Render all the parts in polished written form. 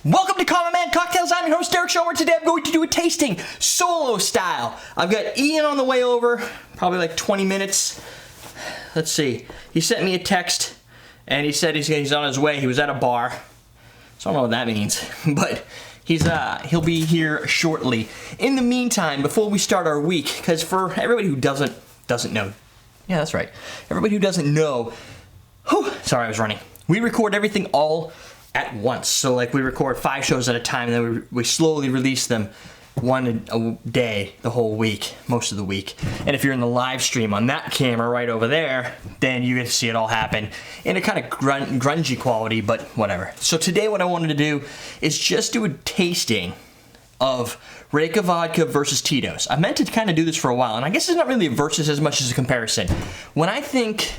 Welcome to Common Man Cocktails. I'm your host, Derek Schomer. Today I'm going to do a tasting, solo style. I've got Ian on the way over, probably like 20 minutes. Let's see. He sent me a text, and he said he's on his way. He was at a bar. So I don't know what that means, but he'll be here shortly. In the meantime, before we start our week, because for everybody who doesn't know, yeah, that's right. Everybody who doesn't know, sorry, I was running. We record everything all at once. So like we record 5 shows at a time, and then we slowly release them one a day the whole week, most of the week. And if you're in the live stream on that camera right over there, then you get to see it all happen in a kind of grungy quality, but whatever. So today what I wanted to do is just do a tasting of Reyka Vodka versus Titos. I meant to kind of do this for a while, and I guess it's not really a versus as much as a comparison. When I think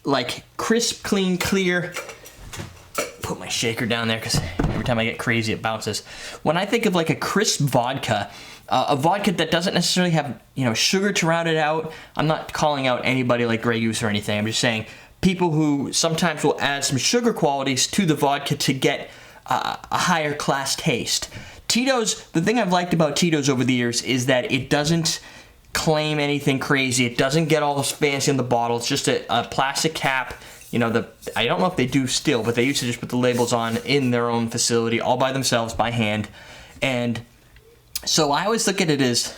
like crisp, clean, clear, put my shaker down there because every time I get crazy it bounces. When I think of like a crisp vodka, a vodka that doesn't necessarily have sugar to round it out, I'm not calling out anybody like Grey Goose or anything. I'm just saying people who sometimes will add some sugar qualities to the vodka to get a higher class taste. Tito's, the thing I've liked about Tito's over the years is that it doesn't claim anything crazy. It doesn't get all this fancy in the bottle. It's just a plastic cap. I don't know if they do still, but they used to just put the labels on in their own facility, all by themselves, by hand. And so I always look at it as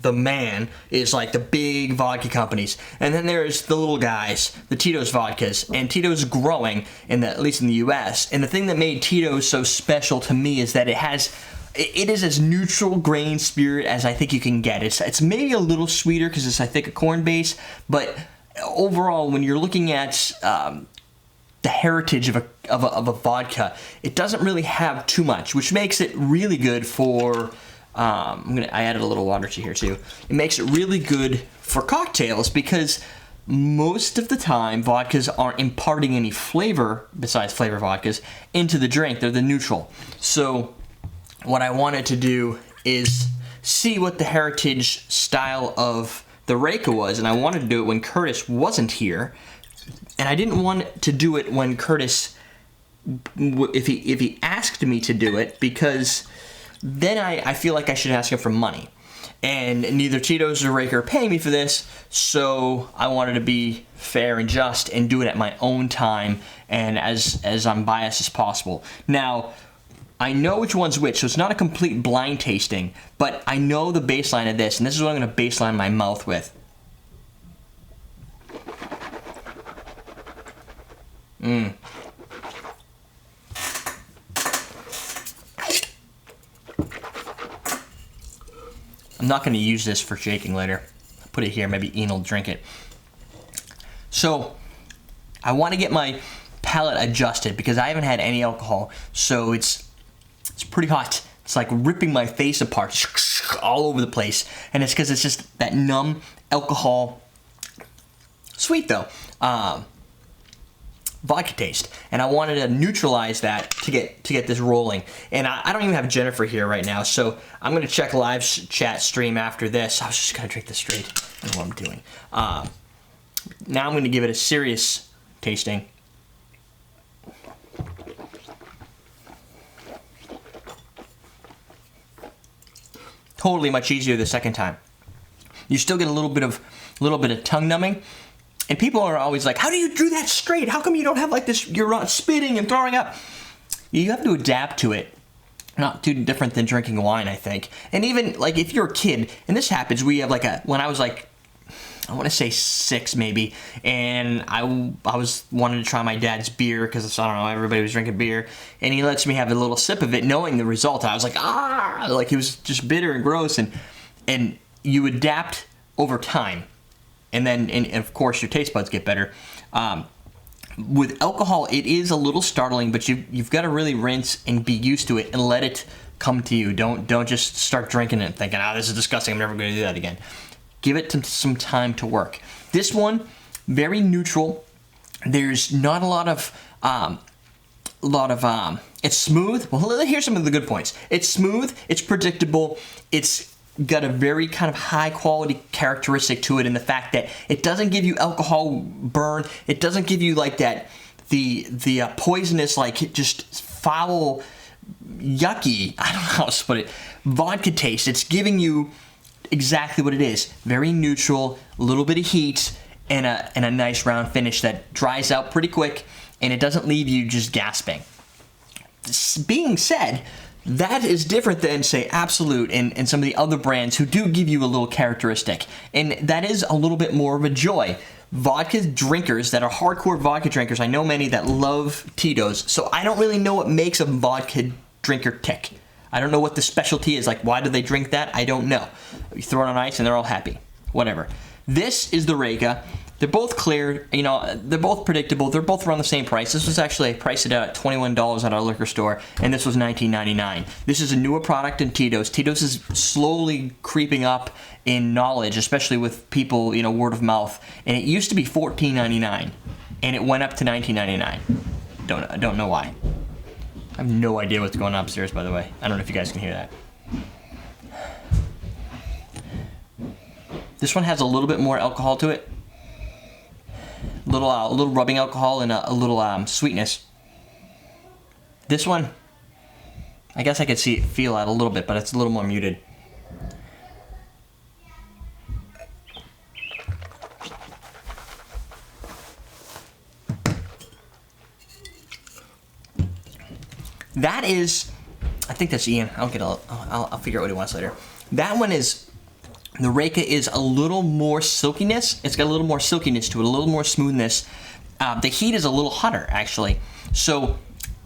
the man is like the big vodka companies. And then there's the little guys, the Titos Vodkas. And Tito's growing, at least in the US. And the thing that made Tito's so special to me is that it is as neutral grain spirit as I think you can get. It's maybe a little sweeter because it's, I think, a corn base, but overall, when you're looking at the heritage of a vodka, it doesn't really have too much, which makes it really good for. I added a little water to here too. It makes it really good for cocktails because most of the time vodkas aren't imparting any flavor besides flavor vodkas into the drink. They're the neutral. So what I wanted to do is see what the heritage style of the Reyka was, and I wanted to do it when Curtis wasn't here, and I didn't want to do it when Curtis, if he asked me to do it, because then I feel like I should ask him for money, and neither Tito's or Reyka are paying me for this, so I wanted to be fair and just and do it at my own time and as unbiased as possible. Now, I know which one's which, so it's not a complete blind tasting, but I know the baseline of this, and this is what I'm going to baseline my mouth with. I'm not going to use this for shaking later. I'll put it here, maybe Ian will drink it. So, I want to get my palate adjusted because I haven't had any alcohol, so it's pretty hot. It's like ripping my face apart all over the place. And it's because it's just that numb alcohol, sweet though, vodka taste. And I wanted to neutralize that to get this rolling. And I don't even have Jennifer here right now, so I'm going to check live chat stream after this. I was just going to drink this straight. I don't know what I'm doing. Now I'm going to give it a serious tasting. Totally much easier the second time. You still get a little bit of tongue numbing, and people are always like, "How do you do that straight? How come you don't have like this? You're not spitting and throwing up." You have to adapt to it. Not too different than drinking wine, I think. And even like if you're a kid, and this happens, we have when I was like, I want to say 6 maybe, and I was wanting to try my dad's beer because I don't know, everybody was drinking beer, and he lets me have a little sip of it knowing the result. I was like, like it was just bitter and gross, and you adapt over time, and then and of course your taste buds get better. With alcohol, it is a little startling, but you've got to really rinse and be used to it and let it come to you. Don't just start drinking it and thinking, this is disgusting, I'm never going to do that again. Give it some time to work. This one, very neutral. There's not a lot of, it's smooth. Well, here's some of the good points. It's smooth, it's predictable, it's got a very kind of high quality characteristic to it in the fact that it doesn't give you alcohol burn. It doesn't give you like that, the poisonous, like just foul yucky, I don't know how to put it, vodka taste. It's giving you exactly what it is. Very neutral, a little bit of heat, and a nice round finish that dries out pretty quick, and it doesn't leave you just gasping. This being said, that is different than, say, Absolut and some of the other brands who do give you a little characteristic. And that is a little bit more of a joy. Vodka drinkers that are hardcore vodka drinkers, I know many that love Tito's, so I don't really know what makes a vodka drinker tick. I don't know what the specialty is. Like, why do they drink that? I don't know. You throw it on ice and they're all happy. Whatever. This is the Reyka. They're both clear, you know, they're both predictable. They're both around the same price. This was actually, I priced it out at $21 at our liquor store, and this was $19.99. This is a newer product in Tito's. Tito's is slowly creeping up in knowledge, especially with people, you know, word of mouth. And it used to be $14.99, and it went up to $19.99. I don't know why. I have no idea what's going on upstairs, by the way. I don't know if you guys can hear that. This one has a little bit more alcohol to it. A little rubbing alcohol and a little sweetness. This one, I guess I could feel that a little bit, but it's a little more muted. That is, I think that's Ian. I'll figure out what he wants later. That one is. The Reyka is a little more silkiness. It's got a little more silkiness to it, a little more smoothness. The heat is a little hotter, actually. So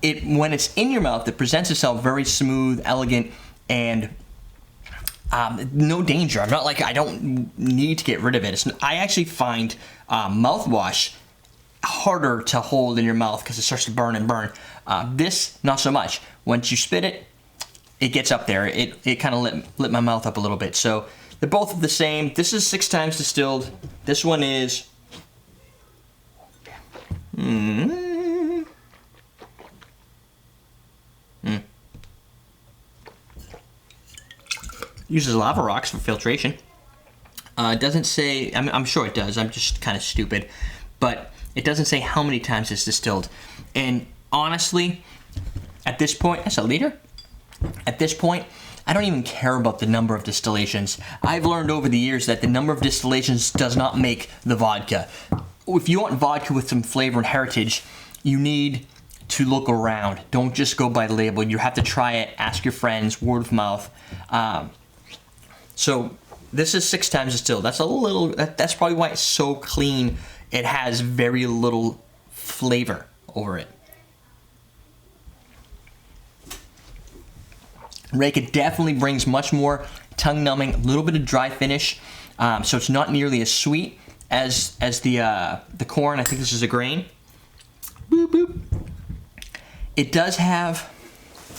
when it's in your mouth, it presents itself very smooth, elegant, and no danger. I'm not like, I don't need to get rid of it. I actually find mouthwash harder to hold in your mouth because it starts to burn and burn. This, not so much. Once you spit it, it gets up there. It kind of lit my mouth up a little bit. So they're both the same. This is 6 times distilled. This one is... Uses lava rocks for filtration. It doesn't say... I'm sure it does. I'm just kind of stupid. But it doesn't say how many times it's distilled. And honestly, at this point... That's a liter? At this point, I don't even care about the number of distillations. I've learned over the years that the number of distillations does not make the vodka. If you want vodka with some flavor and heritage, you need to look around. Don't just go by the label. You have to try it, ask your friends, word of mouth. So this is 6 times distilled. That's a little. That's probably why it's so clean. It has very little flavor over it. Reyka definitely brings much more tongue-numbing, a little bit of dry finish, so it's not nearly as sweet as the corn. I think this is a grain. Boop, boop. It does have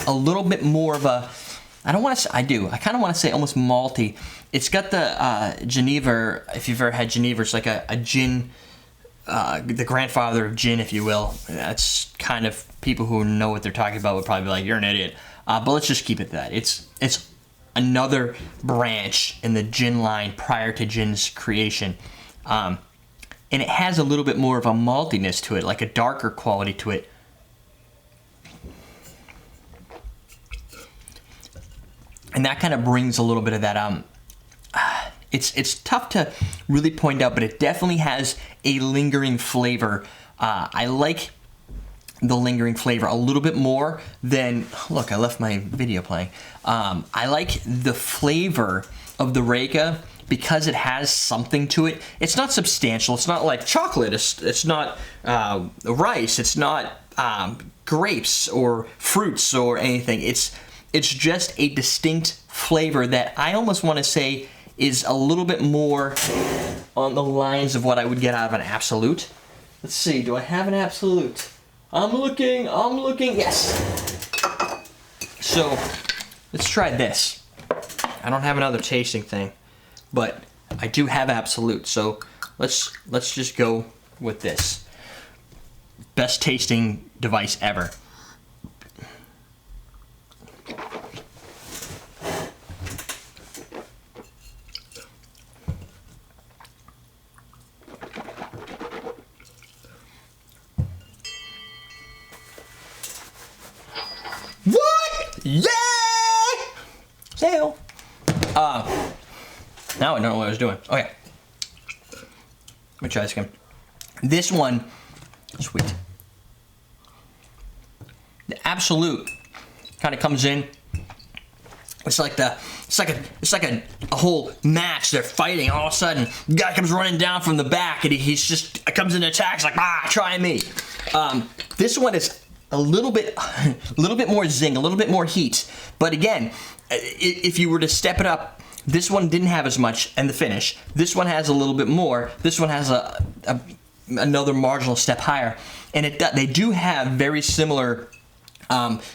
a little bit more of a, I don't want to say, I kind of want to say almost malty. It's got the Geneva, if you've ever had Geneva, it's like a gin, the grandfather of gin, if you will. That's kind of, people who know what they're talking about would probably be like, you're an idiot. But let's just keep it that. It's another branch in the gin line prior to gin's creation. And it has a little bit more of a maltiness to it, like a darker quality to it. And that kind of brings a little bit of that, it's tough to really point out, but it definitely has a lingering flavor. I like the lingering flavor a little bit more than, look, I left my video playing. I like the flavor of the Reyka because it has something to it. It's not substantial. It's not like chocolate. It's not rice. It's not grapes or fruits or anything. It's just a distinct flavor that I almost want to say is a little bit more on the lines of what I would get out of an Absolut. Let's see, do I have an Absolut? I'm looking, yes. So, let's try this. I don't have another tasting thing, but I do have Absolut, so let's just go with this. Best tasting device ever. What? Yay! Sale. Now I don't know what I was doing. Okay. Let me try this again. This one, sweet. The Absolut kind of comes in. It's like a whole match. They're fighting. All of a sudden, the guy comes running down from the back, and he comes into attacks like, try me. This one is a little bit more zing, a little bit more heat. But again, if you were to step it up, this one didn't have as much in the finish. This one has a little bit more. This one has another marginal step higher, and they do have very similar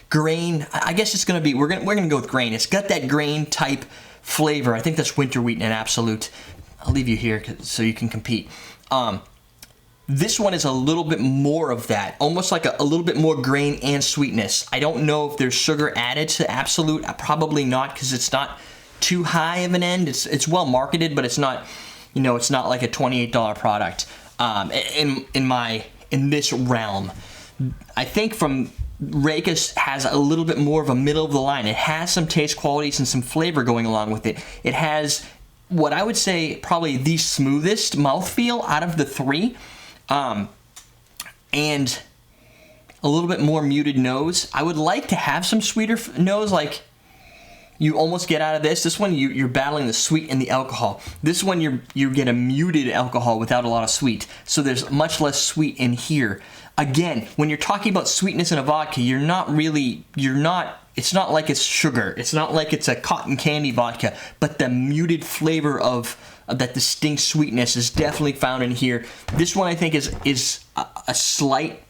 grain. I guess it's gonna be we're gonna go with grain. It's got that grain type flavor. I think that's winter wheat and Absolut. I'll leave you here so you can compete. This one is a little bit more of that, almost like a little bit more grain and sweetness. I don't know if there's sugar added to Absolut. Probably not, because it's not too high of an end. It's well marketed, but it's not, it's not like a $28 product. In this realm, I think from Reyka has a little bit more of a middle of the line. It has some taste qualities and some flavor going along with it. It has what I would say probably the smoothest mouthfeel out of the three. And a little bit more muted nose. I would like to have some sweeter nose, like you almost get out of this. This one, you're battling the sweet and the alcohol. This one, you get a muted alcohol without a lot of sweet. So there's much less sweet in here. Again, when you're talking about sweetness in a vodka, it's not like it's sugar. It's not like it's a cotton candy vodka, but the muted flavor of that distinct sweetness is definitely found in here. This one I think is a slight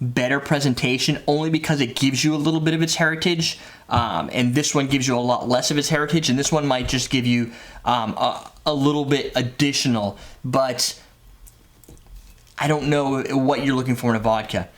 better presentation, only because it gives you a little bit of its heritage, and this one gives you a lot less of its heritage, and this one might just give you a little bit additional, but I don't know what you're looking for in a vodka.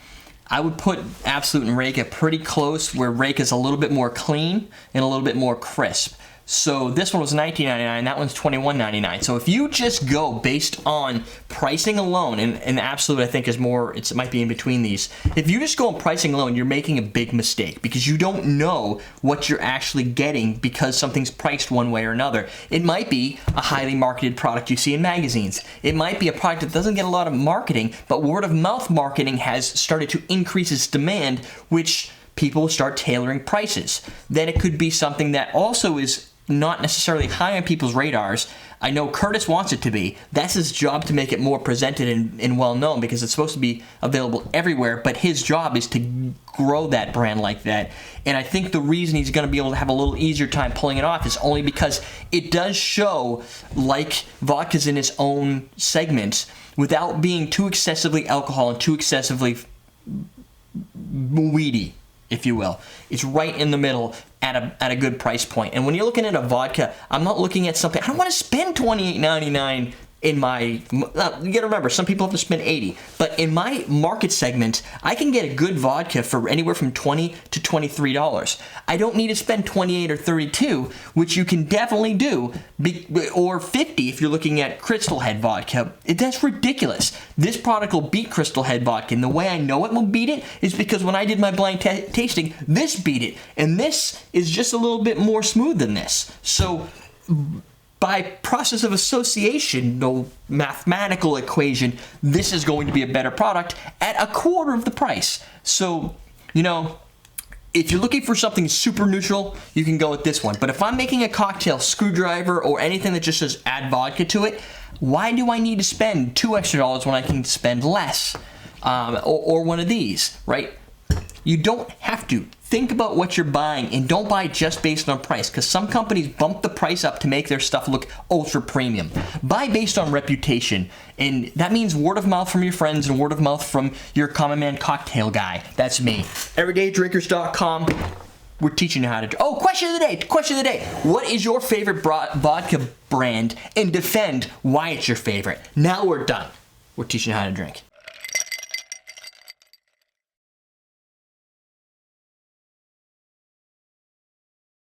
I would put Absolut and Reyka pretty close, where Reyka's a little bit more clean and a little bit more crisp. So this one was $19.99, that one's $21.99. So if you just go based on pricing alone, and Absolut I think is more, it might be in between these. If you just go on pricing alone, you're making a big mistake, because you don't know what you're actually getting because something's priced one way or another. It might be a highly marketed product you see in magazines. It might be a product that doesn't get a lot of marketing, but word of mouth marketing has started to increase its demand, which people start tailoring prices. Then it could be something that also is not necessarily high on people's radars. I know Curtis wants it to be. That's his job, to make it more presented and well known, because it's supposed to be available everywhere, but his job is to grow that brand like that. And I think the reason he's going to be able to have a little easier time pulling it off is only because it does show like vodkas in its own segment without being too excessively alcohol and too excessively weedy, if you will. It's right in the middle at a good price point. And when you're looking at a vodka, I'm not looking at something, I don't want to spend $28.99 in my, you gotta remember, some people have to spend $80, but in my market segment, I can get a good vodka for anywhere from $20 to $23. I don't need to spend $28 or $32, which you can definitely do, or $50 if you're looking at Crystal Head vodka. That's ridiculous. This product will beat Crystal Head vodka, and the way I know it will beat it is because when I did my blind tasting, this beat it, and this is just a little bit more smooth than this. So by process of association, no mathematical equation, this is going to be a better product at a quarter of the price. So, if you're looking for something super neutral, you can go with this one. But if I'm making a cocktail, screwdriver, or anything that just says add vodka to it, why do I need to spend $2 extra when I can spend less? Or one of these, right? You don't have to. Think about what you're buying, and don't buy just based on price, because some companies bump the price up to make their stuff look ultra premium. Buy based on reputation, and that means word of mouth from your friends and word of mouth from your common man cocktail guy. That's me. EverydayDrinkers.com. We're teaching you how to. Oh, question of the day. Question of the day. What is your favorite vodka brand, and defend why it's your favorite. Now we're done. We're teaching you how to drink.